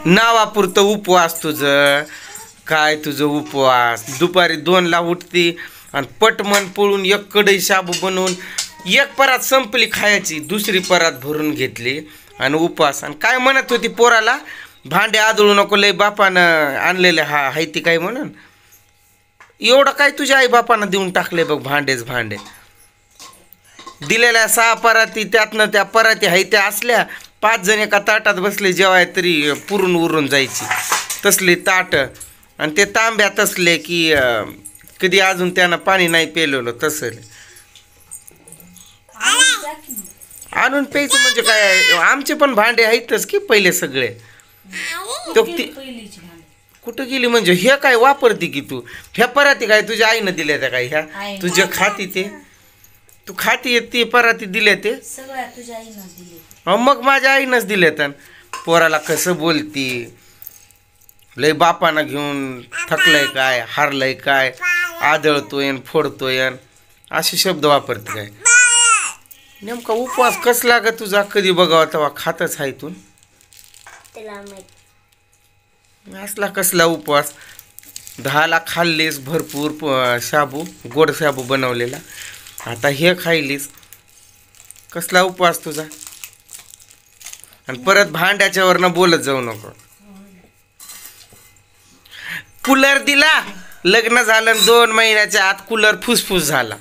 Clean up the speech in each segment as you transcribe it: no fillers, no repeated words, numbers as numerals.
नावापुरतं उपवास तुझं काय तुझं उपवास दुपारी 2ला उठती आणि पटमन पळून एक कढई शाबू बनवून एक परात संपली खायची दुसरी परात भरून घेतली आणि उपवास आणि काय म्हणत होती पोराला भांडे आदळू नको लय बापानं आणलेले हाय ती काय म्हणून एवढं काय तुझ्या आई बापानं देऊन टाकले बघ भांडे दिलेल्या 6 पराती त्यातनं त्या पराती हाय त्या असल्या 5 जण एका ताटात बसले जेवाय तरी पुरून उरून जायची तसली ताट आणि ते तांब्या तसले की कधी अजून त्यानं पाणी नाही पेलेलं तसं आणून प्यायचं म्हणजे काय आमचे पण भांडे आहेतच की पहिले सगळे कुठं गेली म्हणजे हे काय वापरते की तू ह्या पराती काय तुझ्या आईनं दिल्या त्या काय ह्या तुझ्या खाती ते तू खाती ती पराती दिल्या ते मग माझ्या आईनंच दिले तर पोराला कसं बोलती लय बापानं घेऊन थकलंय काय हारलंय काय आदळतोय फोडतोय असे शब्द वापरते काय नेमका उपवास कसला ग तुझा कधी बघावा तेव्हा खातच आहे तू असला कसला उपवास 10ला खाल्लीस भरपूर शाबू गोड शाबू बनवलेला आता हे खायलीस कसला उपवास तुझा आणि परत भांड्याच्यावरनं बोलत जाऊ नको कूलर दिला लग्न झालं 2 महिन्याच्या आत कूलर फुसफुस झाला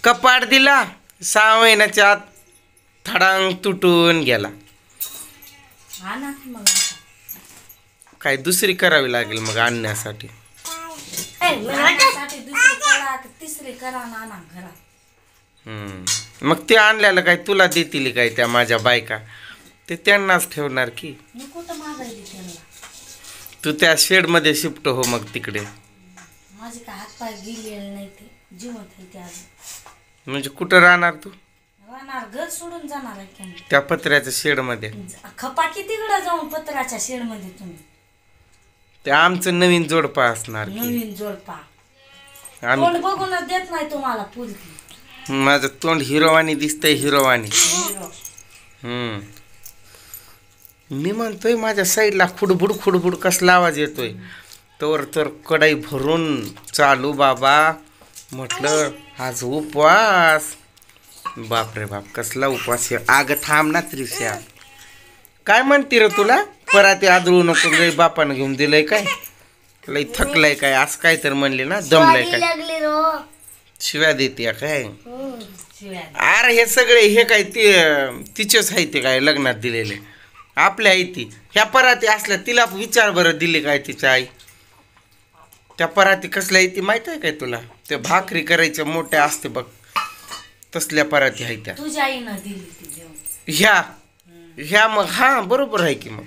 कपाट दिला 6 महिन्याच्या आत थडांग तुटून गेला काय दुसरी करावी लागेल मग आणण्यासाठी मग ते आणल्याला काय तुला देतील काय त्या माझ्या बायका ते त्यांनाच ठेवणार की तू त्या शेड मध्ये शिफ्ट हो मग तिकडे म्हणजे कुठं राहणार तू घर सोडून जाणार आहे त्या पत्र्याच्या शेड मध्ये खपा किती कडे जाऊन पत्राच्या शेड मध्ये तुम्ही ते आमचं नवीन जोडपा असणार नवीन जोडपा तोंड बघूनच देत नाही तुम्हाला पुलकी माझं तोंड हिरोवानी दिसतंय हिरोवानी मी म्हणतोय माझ्या साईडला खुडबुड कसला आवाज येतोय तर कढई भरून चालू बाबा म्हटलं आज उपवास बापरे बाप कसला उपवास आग थांब ना त्रिशा काय म्हणते रे तुला पराती आदळू नको लय बापानं घेऊन दिलंय काय लय थकलंय काय असं काय तर म्हणले ना दमलंय काय शिव्या देते काय अरे हे सगळे हे काय ते तिचेच आहे ते काय लग्नात दिलेले आपल्या आई ती ह्या पराती असल्या तिला विचार बरं दिली काय तिच्या आई त्या पराती कसल्या आहे ती माहित आहे काय तुला ते भाकरी करायच्या मोठ्या असते बघ तसल्या पराती आहे त्या तुझ्या आईनं दिली ह्या मग हा बरोबर आहे की मग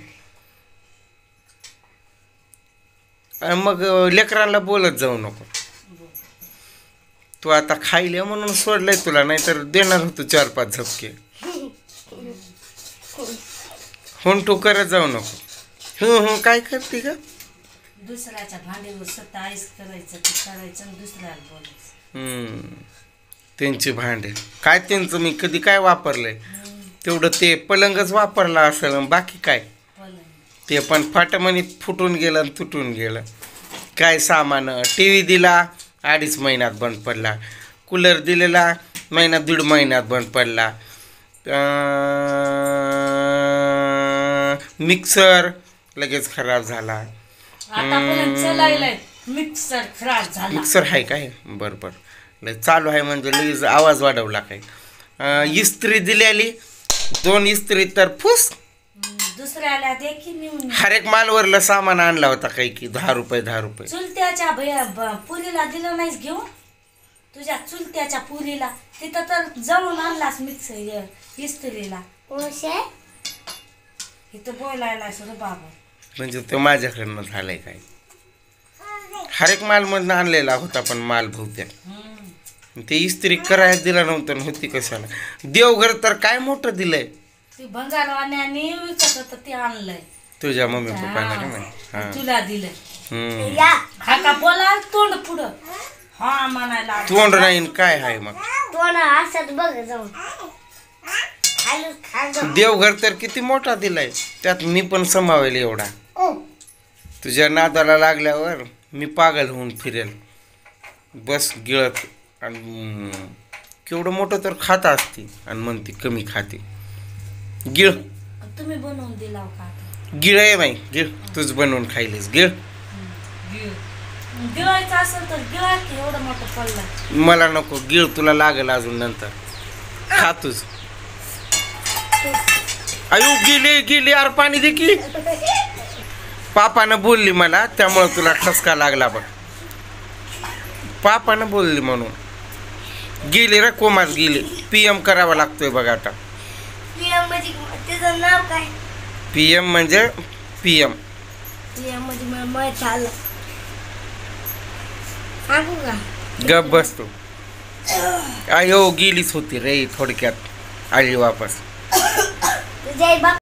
लेकरांना बोलत जाऊ नको तू आता खायले म्हणून सोडलंय तुला नाहीतर देणार होतो 4-5 झपके हुंटू करत जाऊ नको काय करते का दुसऱ्याच्या भांडीवर स्वतः आईस करायचं ते करायचं आणि दुसऱ्याला बोलायचं त्यांची भांडे काय त्यांचं मी कधी काय वापरलंय तेवढं ते पलंगच वापरला असेल बाकी काय ते पण फाटमणीत फुटून गेलं आणि तुटून गेलं काय सामान TV दिला 2.5 महिन्यात बंद पडला कूलर दिलेला 1.5 महिन्यात बंद पडला मिक्सर लगेच खराब झाला मिक्सर आहे काय बरोबर चालू आहे म्हणजे लगेच आवाज वाढवला काय इस्त्री दिलेली 2 इस्त्री तर फुस दुसऱ्याला देखील हर एक मालवरला सामान आणला होता काही की 10 रुपये चुलत्याच्या पुरीला दिलं नाहीस घेऊन तुझ्या चुलत्याच्या पुरीला तिथं तर जाऊन आणलास मिक्सर इस्त्रीला इथं बोलायला बाबा म्हणजे तो माझ्याकडनं झालाय काय हर एक माल मधनं आणलेला होता पण माल बहुतेक ते इस्त्री करायला दिला नव्हतं होती कशाला देवघर तर काय मोठं दिलंय ते भंगारवाण्याने विकत होतं ते आणलंय तुझ्या मम्मी पप्पाला का नाही तुला दिलंय हा का बोला तोंड पुढं हा म्हणायला तोंड नाही काय आहे मग तोंड असत बघ जाऊन देवघर तर किती मोठा दिलाय, त्यात मी पण समावेल एवढा. तुझ्या नादाला लागल्यावर मी पागल होऊन फिरेल. बस गिळत. आणि केवढं मोठं तर खात असते आणि म्हणते कमी खाते. गिळ. तुम्ही बनवून दिला का आता? गिळ आहे बाई, गिळ. तूच बनवून खायलीस, गिळ. गिळायचं असेल तर गिळा की, एवढं मोठं पडलं. मला नको, गिळ. तुला लागेल अजून नंतर. खा तुझ. अयो गेली गेली, अरे पाणी दे की. पापानं बोलली मला, त्यामुळे तुला ठसका लागला बघ. पापानं बोलली म्हणून गेली रे. कोमात गेली. PM करावा लागतोय बघ आता. पीएम म्हणजे त्याचं नाव काय? PM म्हणजे PM. पीएम म्हणजे मला माहित झालं. सांगू का? गप बसतो. अयो गेलीच होती रे, थोडक्यात आली वापस. तुझ्या आई बाप